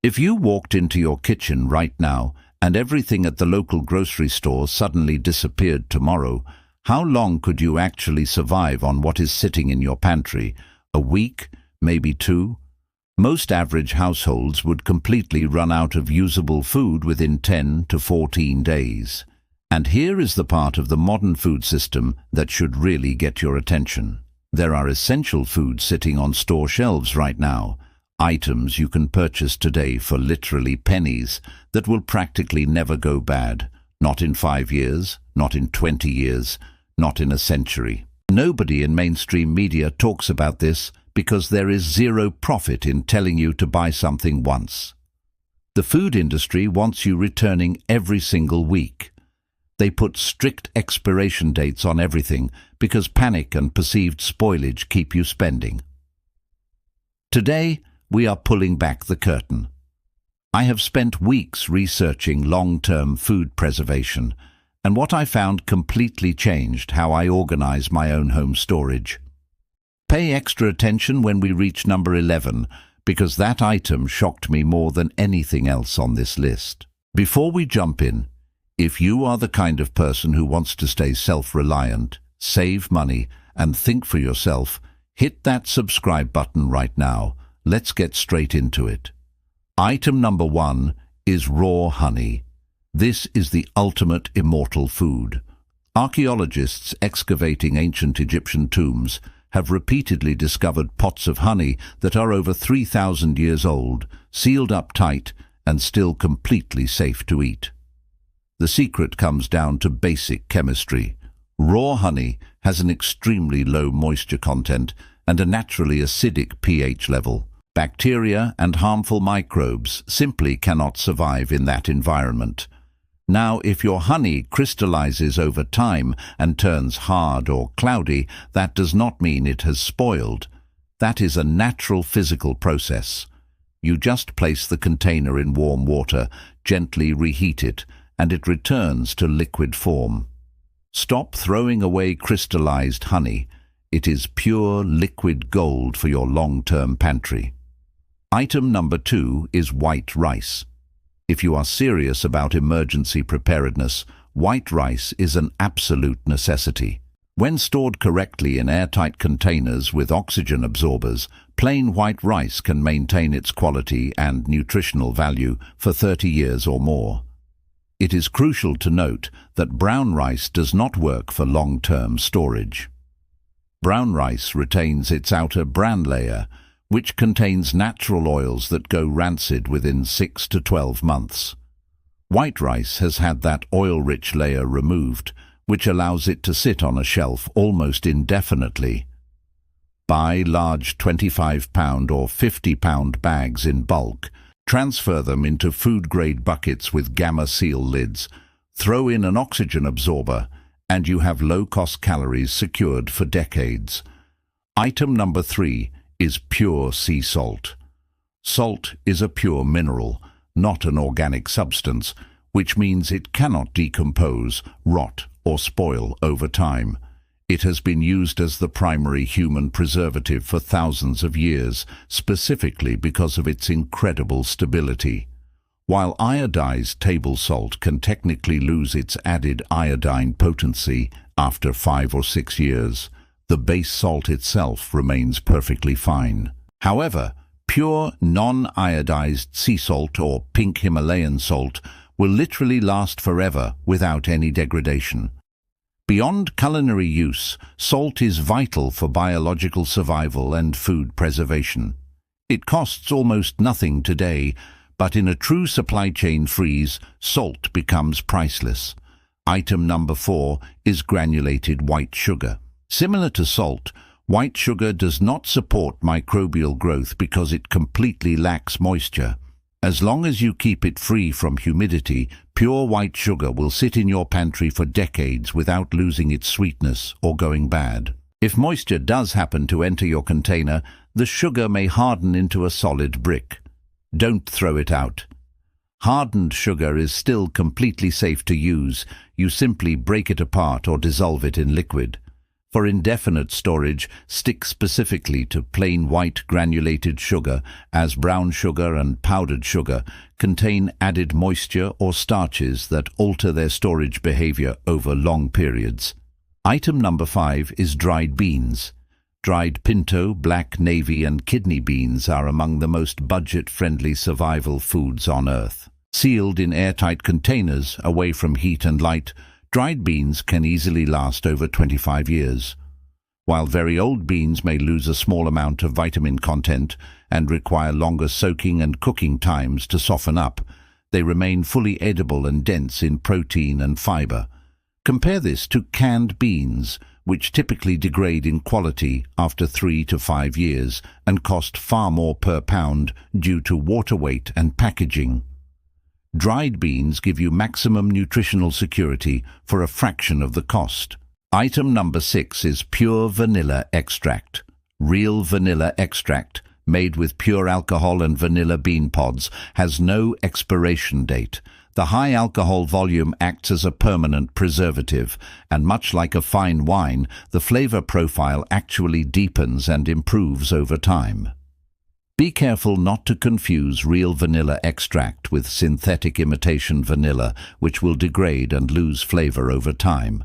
If you walked into your kitchen right now and everything at the local grocery store suddenly disappeared tomorrow, how long could you actually survive on what is sitting in your pantry? A week? Maybe 2? Most average households would completely run out of usable food within 10 to 14 days. And here is the part of the modern food system that should really get your attention. There are essential foods sitting on store shelves right now, items you can purchase today for literally pennies that will practically never go bad, not in 5 years, not in 20 years, not in a century. Nobody in mainstream media talks about this because there is zero profit in telling you to buy something once. The food industry wants you returning every single week. They put strict expiration dates on everything because panic and perceived spoilage keep you spending. Today, we are pulling back the curtain. I have spent weeks researching long-term food preservation, and what I found completely changed how I organize my own home storage. Pay extra attention when we reach number 11, because that item shocked me more than anything else on this list. Before we jump in, if you are the kind of person who wants to stay self-reliant, save money, and think for yourself, hit that subscribe button right now. Let's get straight into it. Item number 1 is raw honey. This is the ultimate immortal food. Archaeologists excavating ancient Egyptian tombs have repeatedly discovered pots of honey that are over 3,000 years old, sealed up tight, and still completely safe to eat. The secret comes down to basic chemistry. Raw honey has an extremely low moisture content and a naturally acidic pH level. Bacteria and harmful microbes simply cannot survive in that environment. Now, if your honey crystallizes over time and turns hard or cloudy, that does not mean it has spoiled. That is a natural physical process. You just place the container in warm water, gently reheat it, and it returns to liquid form. Stop throwing away crystallized honey. It is pure liquid gold for your long-term pantry. Item number 2 is white rice. If you are serious about emergency preparedness, white rice is an absolute necessity. When stored correctly in airtight containers with oxygen absorbers, plain white rice can maintain its quality and nutritional value for 30 years or more. It is crucial to note that brown rice does not work for long-term storage. Brown rice retains its outer bran layer, which contains natural oils that go rancid within 6 to 12 months. White rice has had that oil-rich layer removed, which allows it to sit on a shelf almost indefinitely. Buy large 25-pound or 50-pound bags in bulk. Transfer them into food-grade buckets with gamma seal lids, throw in an oxygen absorber, and you have low-cost calories secured for decades. Item number 3 is pure sea salt. Salt is a pure mineral, not an organic substance, which means it cannot decompose, rot, or spoil over time. It has been used as the primary human preservative for thousands of years, specifically because of its incredible stability. While iodized table salt can technically lose its added iodine potency after 5 or 6 years, the base salt itself remains perfectly fine. However, pure non-iodized sea salt or pink Himalayan salt will literally last forever without any degradation. Beyond culinary use, salt is vital for biological survival and food preservation. It costs almost nothing today, but in a true supply chain freeze, salt becomes priceless. Item number 4 is granulated white sugar. Similar to salt, white sugar does not support microbial growth because it completely lacks moisture. As long as you keep it free from humidity, pure white sugar will sit in your pantry for decades without losing its sweetness or going bad. If moisture does happen to enter your container, the sugar may harden into a solid brick. Don't throw it out. Hardened sugar is still completely safe to use. You simply break it apart or dissolve it in liquid. For indefinite storage, stick specifically to plain white granulated sugar, as brown sugar and powdered sugar contain added moisture or starches that alter their storage behavior over long periods. Item number 5 is dried beans. Dried pinto, black navy and kidney beans are among the most budget-friendly survival foods on Earth. Sealed in airtight containers, away from heat and light, dried beans can easily last over 25 years. While very old beans may lose a small amount of vitamin content and require longer soaking and cooking times to soften up, they remain fully edible and dense in protein and fiber. Compare this to canned beans, which typically degrade in quality after 3 to 5 years and cost far more per pound due to water weight and packaging. Dried beans give you maximum nutritional security for a fraction of the cost. Item number 6 is pure vanilla extract. Real vanilla extract, made with pure alcohol and vanilla bean pods, has no expiration date. The high alcohol volume acts as a permanent preservative, and much like a fine wine, the flavor profile actually deepens and improves over time. Be careful not to confuse real vanilla extract with synthetic imitation vanilla, which will degrade and lose flavor over time.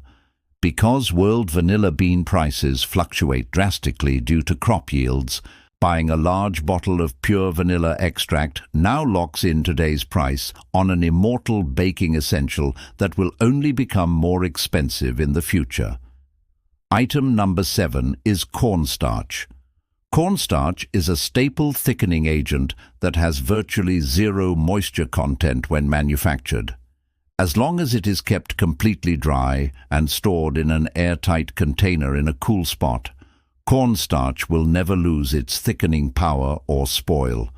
Because world vanilla bean prices fluctuate drastically due to crop yields, buying a large bottle of pure vanilla extract now locks in today's price on an immortal baking essential that will only become more expensive in the future. Item number 7 is cornstarch. Cornstarch is a staple thickening agent that has virtually zero moisture content when manufactured. As long as it is kept completely dry and stored in an airtight container in a cool spot, cornstarch will never lose its thickening power or spoil.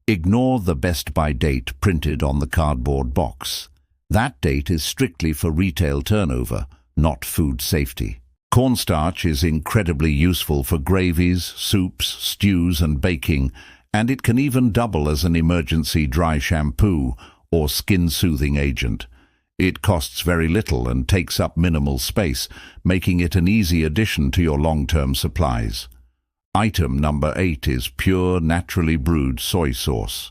Ignore the best by date printed on the cardboard box. That date is strictly for retail turnover, not food safety. Cornstarch is incredibly useful for gravies, soups, stews and baking, and it can even double as an emergency dry shampoo or skin-soothing agent. It costs very little and takes up minimal space, making it an easy addition to your long-term supplies. Item number 8 is pure, naturally brewed soy sauce.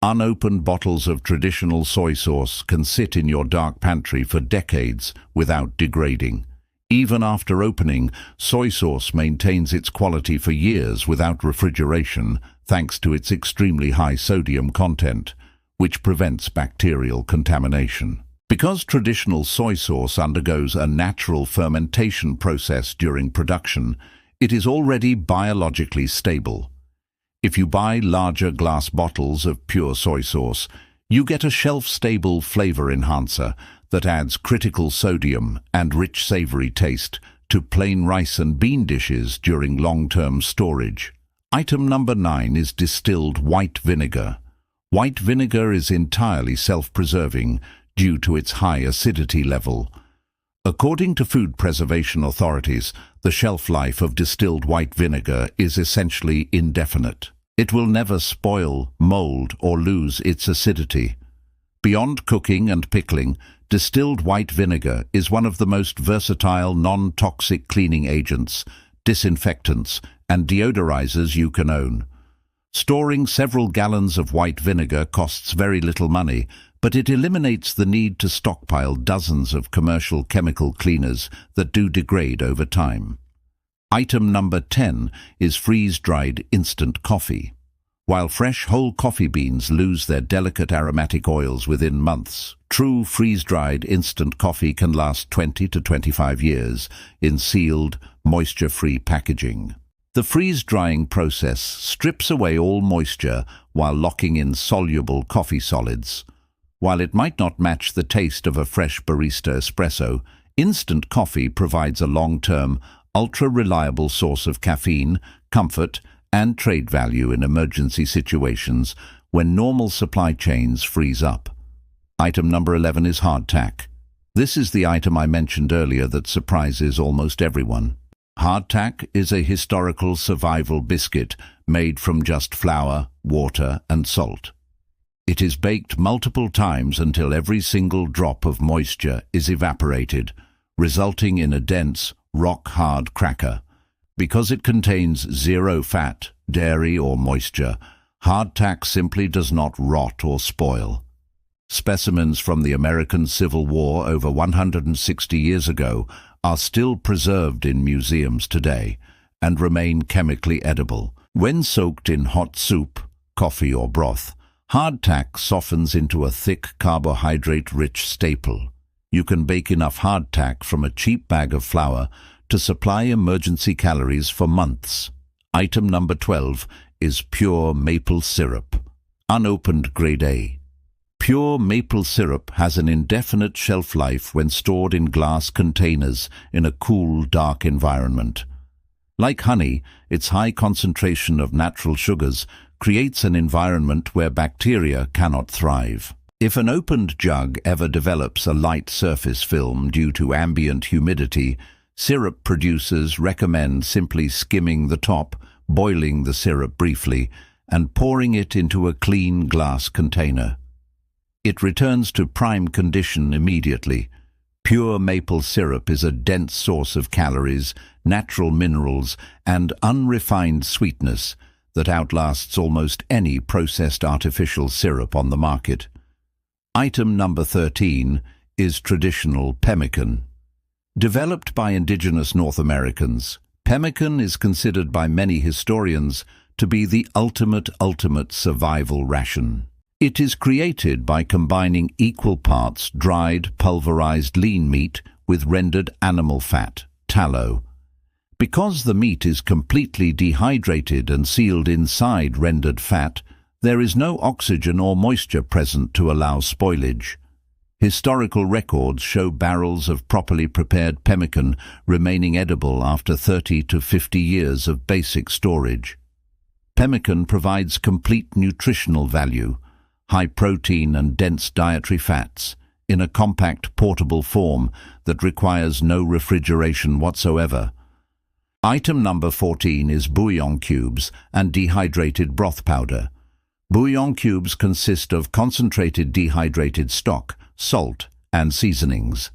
Unopened bottles of traditional soy sauce can sit in your dark pantry for decades without degrading. Even after opening, soy sauce maintains its quality for years without refrigeration, thanks to its extremely high sodium content, which prevents bacterial contamination. Because traditional soy sauce undergoes a natural fermentation process during production, it is already biologically stable. If you buy larger glass bottles of pure soy sauce, you get a shelf-stable flavor enhancer that adds critical sodium and rich savory taste to plain rice and bean dishes during long-term storage. Item number 9 is distilled white vinegar. White vinegar is entirely self-preserving due to its high acidity level. According to food preservation authorities, the shelf life of distilled white vinegar is essentially indefinite. It will never spoil, mold, or lose its acidity. Beyond cooking and pickling, distilled white vinegar is one of the most versatile non-toxic cleaning agents, disinfectants, and deodorizers you can own. Storing several gallons of white vinegar costs very little money, but it eliminates the need to stockpile dozens of commercial chemical cleaners that do degrade over time. Item number 10 is freeze-dried instant coffee. While fresh whole coffee beans lose their delicate aromatic oils within months, true freeze-dried instant coffee can last 20 to 25 years in sealed, moisture-free packaging. The freeze-drying process strips away all moisture while locking in soluble coffee solids. While it might not match the taste of a fresh barista espresso, instant coffee provides a long-term, ultra-reliable source of caffeine, comfort, and trade value in emergency situations when normal supply chains freeze up. Item number 11 is hardtack. This is the item I mentioned earlier that surprises almost everyone. Hardtack is a historical survival biscuit made from just flour, water, and salt. It is baked multiple times until every single drop of moisture is evaporated, resulting in a dense, rock-hard cracker. Because it contains zero fat, dairy or moisture, hardtack simply does not rot or spoil. Specimens from the American Civil War over 160 years ago are still preserved in museums today and remain chemically edible. When soaked in hot soup, coffee or broth, hardtack softens into a thick carbohydrate-rich staple. You can bake enough hardtack from a cheap bag of flour to supply emergency calories for months. Item number 12 is pure maple syrup. Unopened grade A. Pure maple syrup has an indefinite shelf life when stored in glass containers in a cool, dark environment. Like honey, its high concentration of natural sugars creates an environment where bacteria cannot thrive. If an opened jug ever develops a light surface film due to ambient humidity, syrup producers recommend simply skimming the top, boiling the syrup briefly, and pouring it into a clean glass container. It returns to prime condition immediately. Pure maple syrup is a dense source of calories, natural minerals, and unrefined sweetness that outlasts almost any processed artificial syrup on the market. Item number 13 is traditional pemmican. Developed by indigenous North Americans, pemmican is considered by many historians to be the ultimate survival ration. It is created by combining equal parts dried, pulverized lean meat with rendered animal fat, tallow. Because the meat is completely dehydrated and sealed inside rendered fat, there is no oxygen or moisture present to allow spoilage. Historical records show barrels of properly prepared pemmican remaining edible after 30 to 50 years of basic storage. Pemmican provides complete nutritional value, high protein and dense dietary fats, in a compact portable form that requires no refrigeration whatsoever. Item number 14 is bouillon cubes and dehydrated broth powder. Bouillon cubes consist of concentrated dehydrated stock, salt, and seasonings.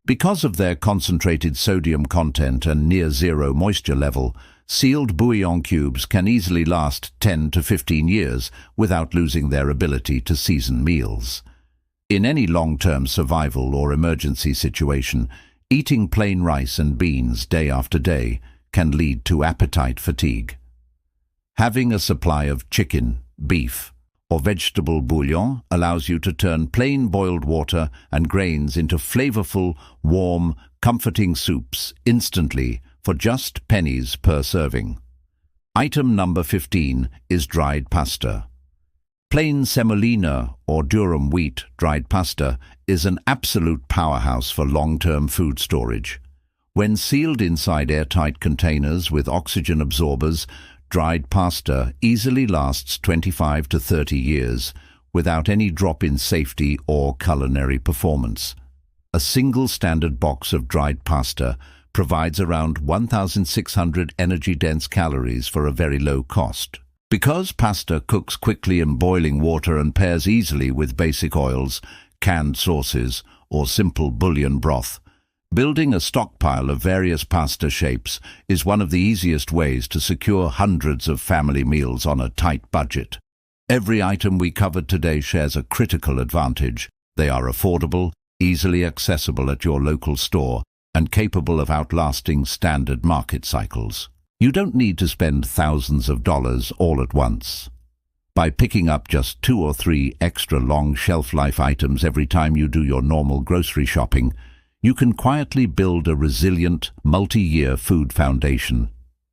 Because of their concentrated sodium content and near-zero moisture level, sealed bouillon cubes can easily last 10 to 15 years without losing their ability to season meals. In any long-term survival or emergency situation, eating plain rice and beans day after day can lead to appetite fatigue. Having a supply of chicken, beef, or vegetable bouillon allows you to turn plain boiled water and grains into flavorful, warm, comforting soups instantly for just pennies per serving. Item number 15 is dried pasta. Plain semolina or durum wheat dried pasta is an absolute powerhouse for long-term food storage. When sealed inside airtight containers with oxygen absorbers, dried pasta easily lasts 25 to 30 years without any drop in safety or culinary performance. A single standard box of dried pasta provides around 1,600 energy-dense calories for a very low cost. Because pasta cooks quickly in boiling water and pairs easily with basic oils, canned sauces, or simple bouillon broth, building a stockpile of various pasta shapes is one of the easiest ways to secure hundreds of family meals on a tight budget. Every item we covered today shares a critical advantage. They are affordable, easily accessible at your local store, and capable of outlasting standard market cycles. You don't need to spend thousands of dollars all at once. By picking up just 2 or 3 extra long shelf-life items every time you do your normal grocery shopping, you can quietly build a resilient, multi-year food foundation.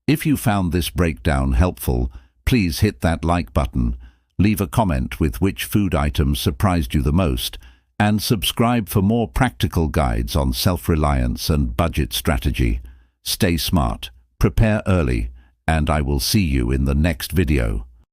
If you found this breakdown helpful, please hit that like button, leave a comment with which food items surprised you the most, and subscribe for more practical guides on self-reliance and budget strategy. Stay smart, prepare early, and I will see you in the next video.